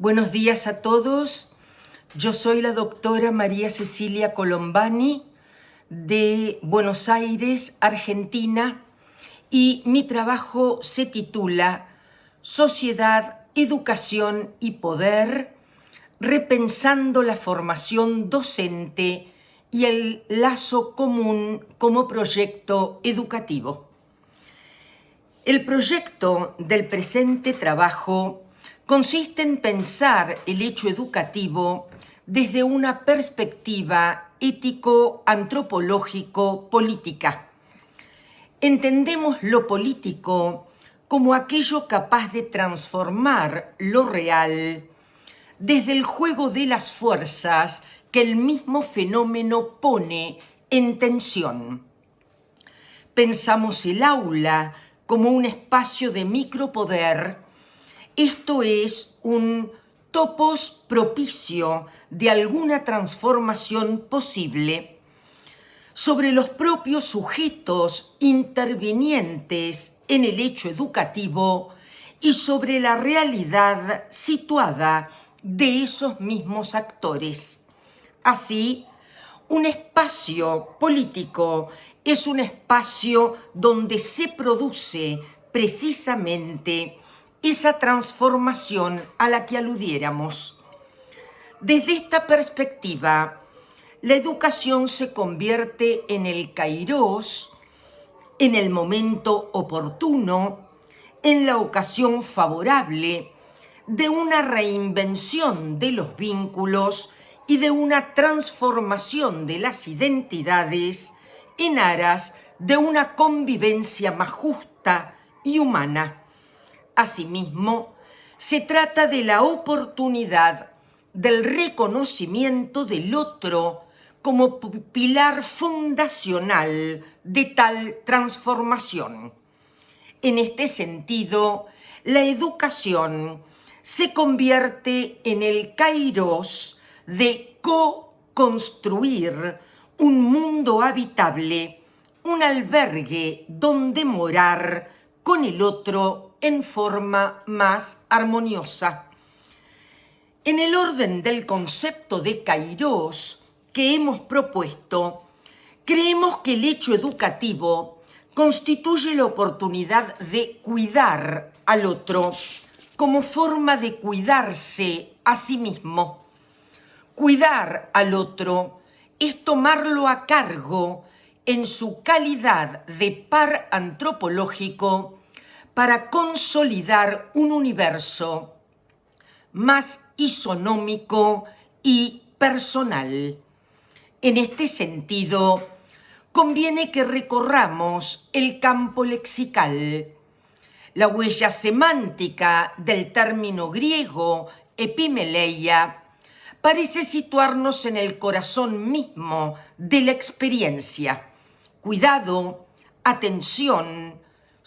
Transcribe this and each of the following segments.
Buenos días a todos. Yo soy la doctora María Cecilia Colombani de Buenos Aires, Argentina, y mi trabajo se titula Sociedad, Educación y Poder, repensando la formación docente y el lazo común como proyecto educativo. El proyecto del presente trabajo consiste en pensar el hecho educativo desde una perspectiva ético-antropológico-política. Entendemos lo político como aquello capaz de transformar lo real desde el juego de las fuerzas que el mismo fenómeno pone en tensión. Pensamos el aula como un espacio de micropoder. Esto es un topos propicio de alguna transformación posible sobre los propios sujetos intervinientes en el hecho educativo y sobre la realidad situada de esos mismos actores. Así, un espacio político es un espacio donde se produce precisamente esa transformación a la que aludiéramos. Desde esta perspectiva, la educación se convierte en el kairos, en el momento oportuno, en la ocasión favorable de una reinvención de los vínculos y de una transformación de las identidades en aras de una convivencia más justa y humana. Asimismo, se trata de la oportunidad del reconocimiento del otro como pilar fundacional de tal transformación. En este sentido, la educación se convierte en el kairos de co-construir un mundo habitable, un albergue donde morar con el otro en forma más armoniosa. En el orden del concepto de kairos que hemos propuesto, creemos que el hecho educativo constituye la oportunidad de cuidar al otro como forma de cuidarse a sí mismo. Cuidar al otro es tomarlo a cargo en su calidad de par antropológico para consolidar un universo más isonómico y personal. En este sentido, conviene que recorramos el campo lexical. La huella semántica del término griego epimeleia parece situarnos en el corazón mismo de la experiencia. Cuidado, atención,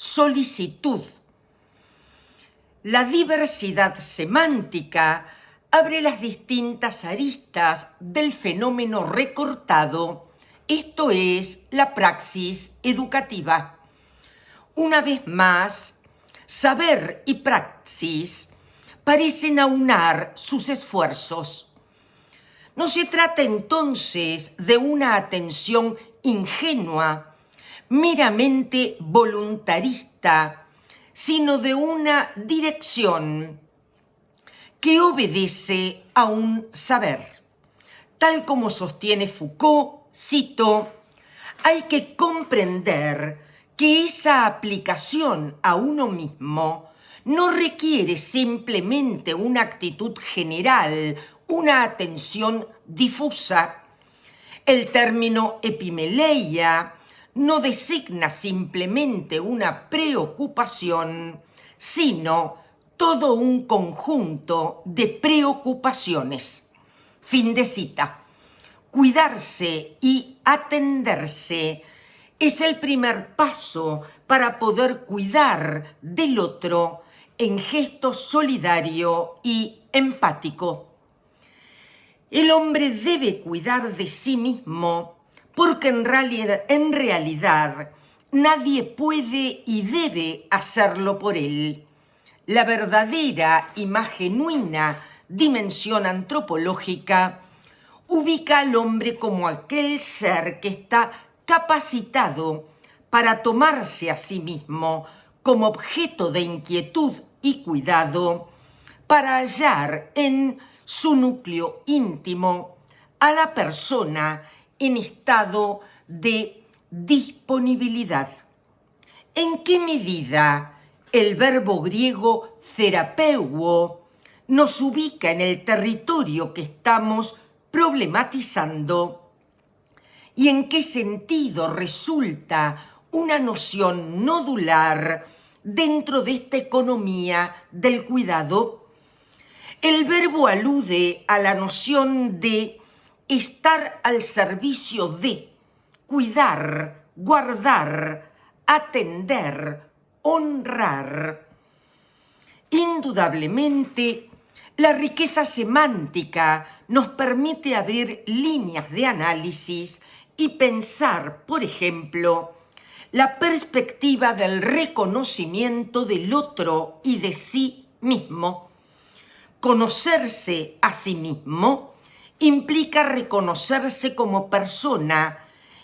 solicitud. La diversidad semántica abre las distintas aristas del fenómeno recortado, esto es, la praxis educativa. Una vez más, saber y praxis parecen aunar sus esfuerzos. No se trata entonces de una atención ingenua, meramente voluntarista, sino de una dirección que obedece a un saber. Tal como sostiene Foucault, cito, hay que comprender que esa aplicación a uno mismo no requiere simplemente una actitud general, una atención difusa. El término epimeleia no designa simplemente una preocupación, sino todo un conjunto de preocupaciones. Fin de cita. Cuidarse y atenderse es el primer paso para poder cuidar del otro en gesto solidario y empático. El hombre debe cuidar de sí mismo porque en realidad nadie puede y debe hacerlo por él. La verdadera y más genuina dimensión antropológica, ubica al hombre como aquel ser que está capacitado para tomarse a sí mismo como objeto de inquietud y cuidado, para hallar en su núcleo íntimo a la persona en estado de disponibilidad. ¿En qué medida el verbo griego therapeuo nos ubica en el territorio que estamos problematizando? ¿Y en qué sentido resulta una noción nodular dentro de esta economía del cuidado? El verbo alude a la noción de estar al servicio de, cuidar, guardar, atender, honrar. Indudablemente, la riqueza semántica nos permite abrir líneas de análisis y pensar, por ejemplo, la perspectiva del reconocimiento del otro y de sí mismo. Conocerse a sí mismo implica reconocerse como persona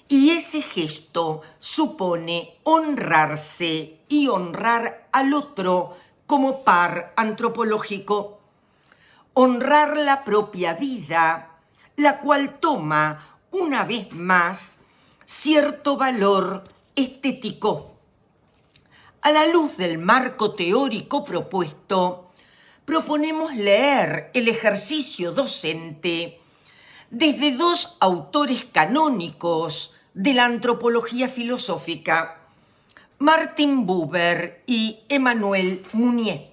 y ese gesto supone honrarse y honrar al otro como par antropológico. Honrar la propia vida, la cual toma una vez más cierto valor estético. A la luz del marco teórico propuesto, proponemos leer el ejercicio docente desde dos autores canónicos de la antropología filosófica, Martin Buber y Emmanuel Mounier.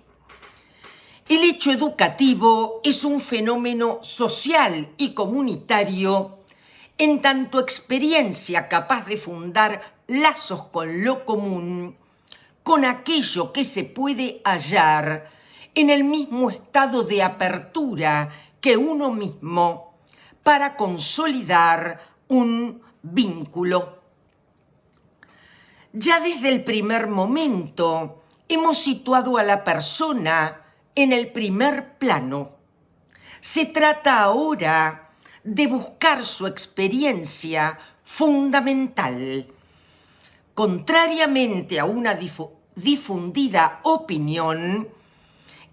El hecho educativo es un fenómeno social y comunitario en tanto experiencia capaz de fundar lazos con lo común, con aquello que se puede hallar en el mismo estado de apertura que uno mismo para consolidar un vínculo. Ya desde el primer momento hemos situado a la persona en el primer plano. Se trata ahora de buscar su experiencia fundamental. Contrariamente a una difundida opinión,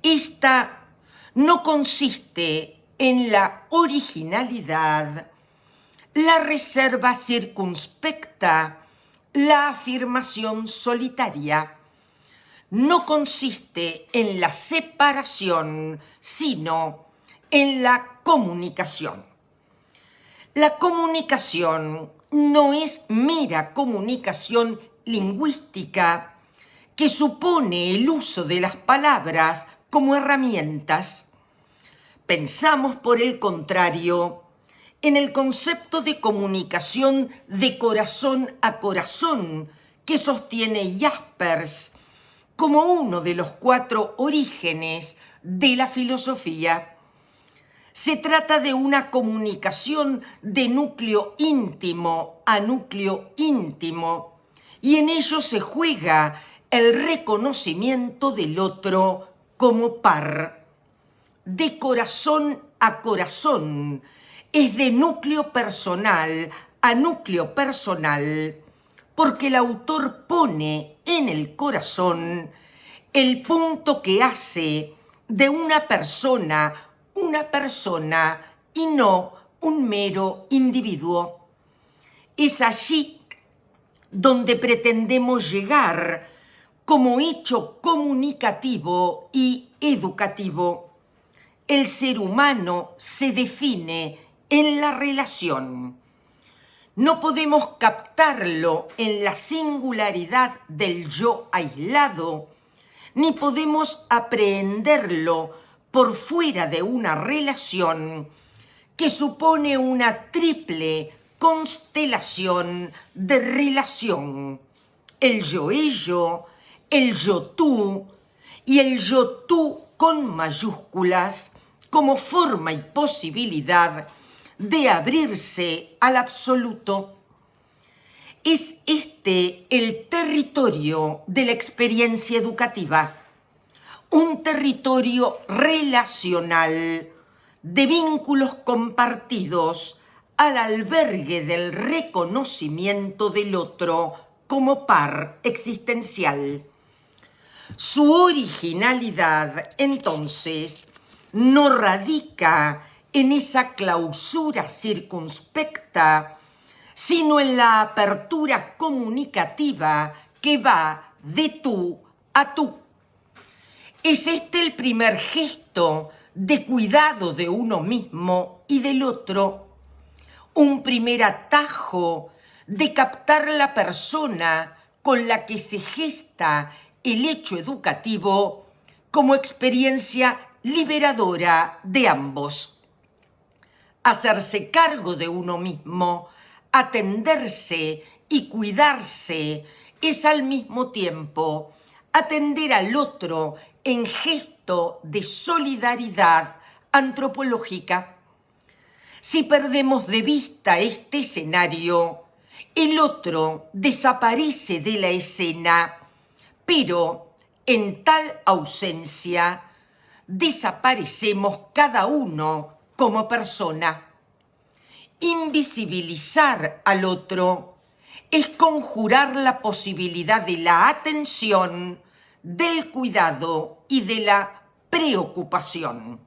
esta no consiste en la originalidad, la reserva circunspecta, la afirmación solitaria. No consiste en la separación, sino en la comunicación. La comunicación no es mera comunicación lingüística que supone el uso de las palabras como herramientas. Pensamos, por el contrario, en el concepto de comunicación de corazón a corazón que sostiene Jaspers como uno de los 4 orígenes de la filosofía. Se trata de una comunicación de núcleo íntimo a núcleo íntimo y en ello se juega el reconocimiento del otro como par. De corazón a corazón, es de núcleo personal a núcleo personal, porque el autor pone en el corazón el punto que hace de una persona y no un mero individuo. Es allí donde pretendemos llegar como hecho comunicativo y educativo. El ser humano se define en la relación. No podemos captarlo en la singularidad del yo aislado, ni podemos aprehenderlo por fuera de una relación que supone una triple constelación de relación: el yo-ello, el yo-tú y el yo-tú con mayúsculas como forma y posibilidad de abrirse al absoluto. Es este el territorio de la experiencia educativa, un territorio relacional de vínculos compartidos al albergue del reconocimiento del otro como par existencial. Su originalidad, entonces, no radica en esa clausura circunspecta, sino en la apertura comunicativa que va de tú a tú. Es este el primer gesto de cuidado de uno mismo y del otro, un primer atajo de captar la persona con la que se gesta el hecho educativo como experiencia liberadora de ambos. Hacerse cargo de uno mismo, atenderse y cuidarse es al mismo tiempo atender al otro en gesto de solidaridad antropológica. Si perdemos de vista este escenario, el otro desaparece de la escena, pero en tal ausencia desaparecemos cada uno como persona. Invisibilizar al otro es conjurar la posibilidad de la atención, del cuidado y de la preocupación.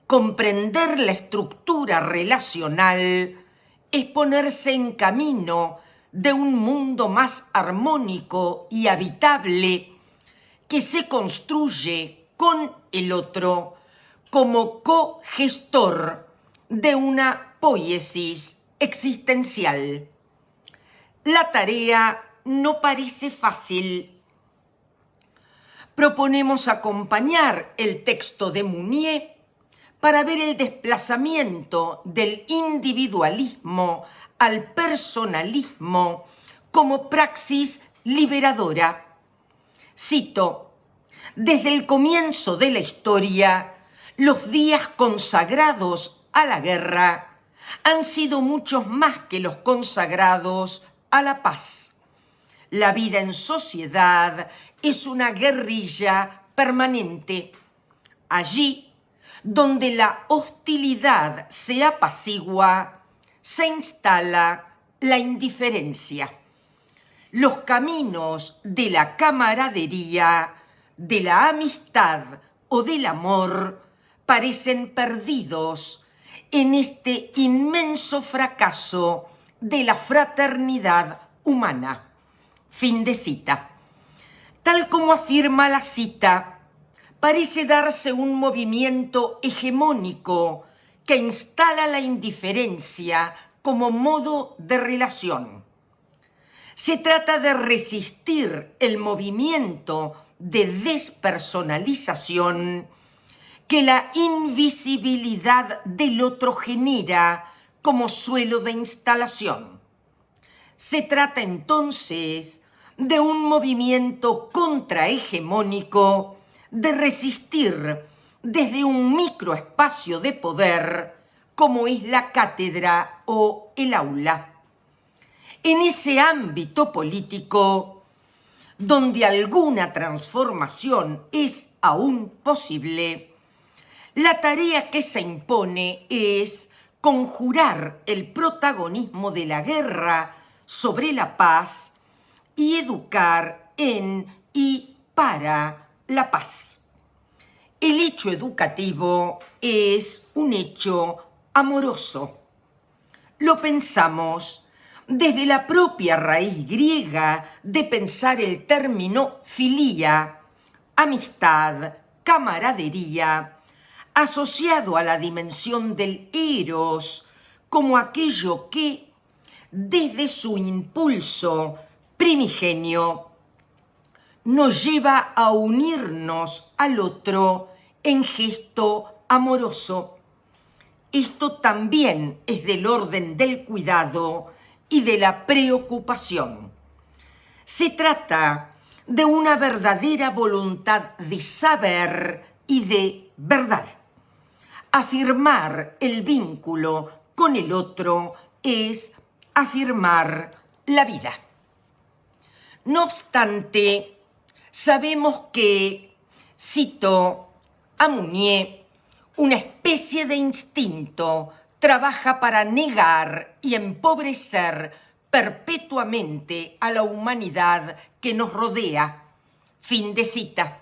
Comprender la estructura relacional es ponerse en camino de un mundo más armónico y habitable que se construye con el otro como cogestor de una poiesis existencial. La tarea no parece fácil. Proponemos acompañar el texto de Mounier para ver el desplazamiento del individualismo al personalismo como praxis liberadora. Cito: desde el comienzo de la historia, los días consagrados a la guerra han sido muchos más que los consagrados a la paz. La vida en sociedad es una guerrilla permanente. Allí donde la hostilidad se apacigua, se instala la indiferencia. Los caminos de la camaradería, de la amistad o del amor parecen perdidos en este inmenso fracaso de la fraternidad humana. Fin de cita. Tal como afirma la cita, parece darse un movimiento hegemónico que instala la indiferencia como modo de relación. Se trata de resistir el movimiento de despersonalización que la invisibilidad del otro genera como suelo de instalación. Se trata entonces de un movimiento contrahegemónico de resistir desde un microespacio de poder como es la cátedra o el aula. En ese ámbito político, donde alguna transformación es aún posible, la tarea que se impone es conjurar el protagonismo de la guerra sobre la paz y educar en y para la paz. El hecho educativo es un hecho amoroso. Lo pensamos desde la propia raíz griega de pensar el término filia, amistad, camaradería, asociado a la dimensión del eros como aquello que, desde su impulso primigenio, nos lleva a unirnos al otro en gesto amoroso. Esto también es del orden del cuidado y de la preocupación. Se trata de una verdadera voluntad de saber y de verdad. Afirmar el vínculo con el otro es afirmar la vida. No obstante, sabemos que Cito a Mounier: una especie de instinto trabaja para negar y empobrecer perpetuamente a la humanidad que nos rodea. Fin de cita.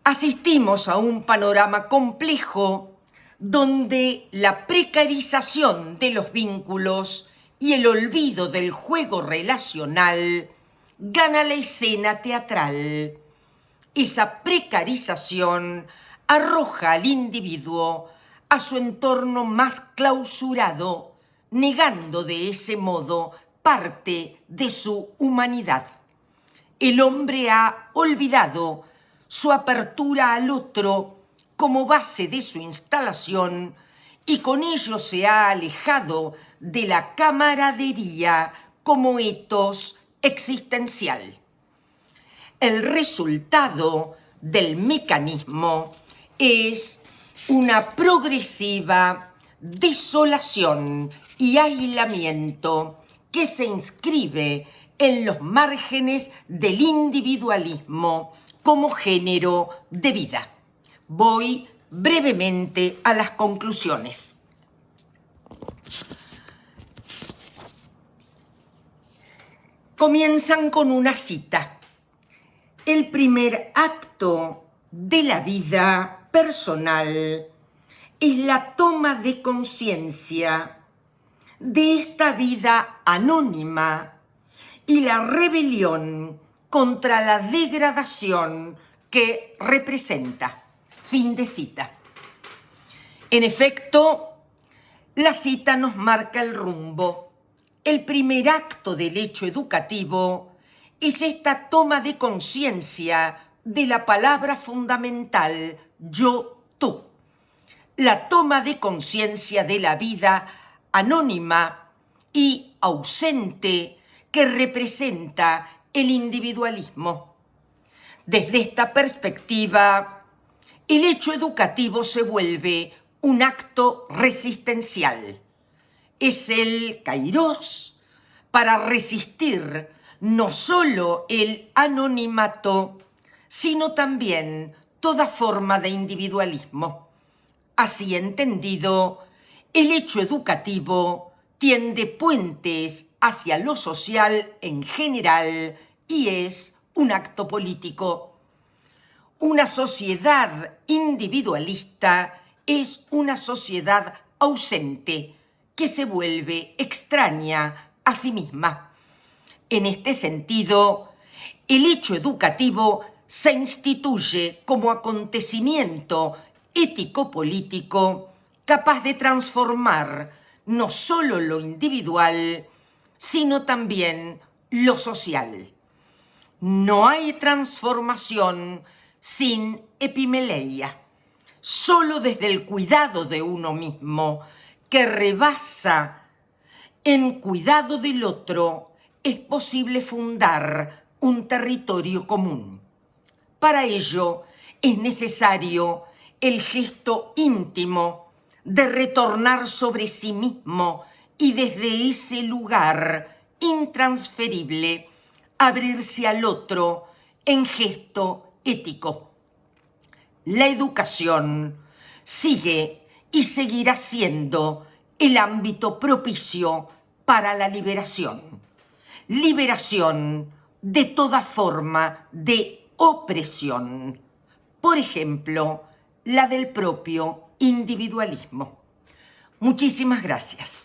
Asistimos a un panorama complejo donde la precarización de los vínculos y el olvido del juego relacional gana la escena teatral. Esa precarización arroja al individuo a su entorno más clausurado, negando de ese modo parte de su humanidad. El hombre ha olvidado su apertura al otro como base de su instalación y con ello se ha alejado de la camaradería como etos existencial. El resultado del mecanismo es una progresiva desolación y aislamiento que se inscribe en los márgenes del individualismo como género de vida. Voy brevemente a las conclusiones. Comienzan con una cita. El primer acto de la vida personal es la toma de conciencia de esta vida anónima y la rebelión contra la degradación que representa. Fin de cita. En efecto, la cita nos marca el rumbo. El primer acto del hecho educativo es esta toma de conciencia de la palabra fundamental yo-tú. La toma de conciencia de la vida anónima y ausente que representa el individualismo. Desde esta perspectiva, el hecho educativo se vuelve un acto resistencial. Es el kairós para resistir no solo el anonimato, sino también toda forma de individualismo. Así entendido, el hecho educativo tiende puentes hacia lo social en general y es un acto político. Una sociedad individualista es una sociedad ausente que se vuelve extraña a sí misma. En este sentido, el hecho educativo se instituye como acontecimiento ético-político capaz de transformar no solo lo individual, sino también lo social. No hay transformación sin epimeleia. Solo desde el cuidado de uno mismo, que rebasa en cuidado del otro, es posible fundar un territorio común. Para ello es necesario el gesto íntimo de retornar sobre sí mismo y desde ese lugar intransferible abrirse al otro en gesto ético. La educación sigue y seguirá siendo el ámbito propicio para la liberación. Liberación de toda forma de opresión. Por ejemplo, la del propio individualismo. Muchísimas gracias.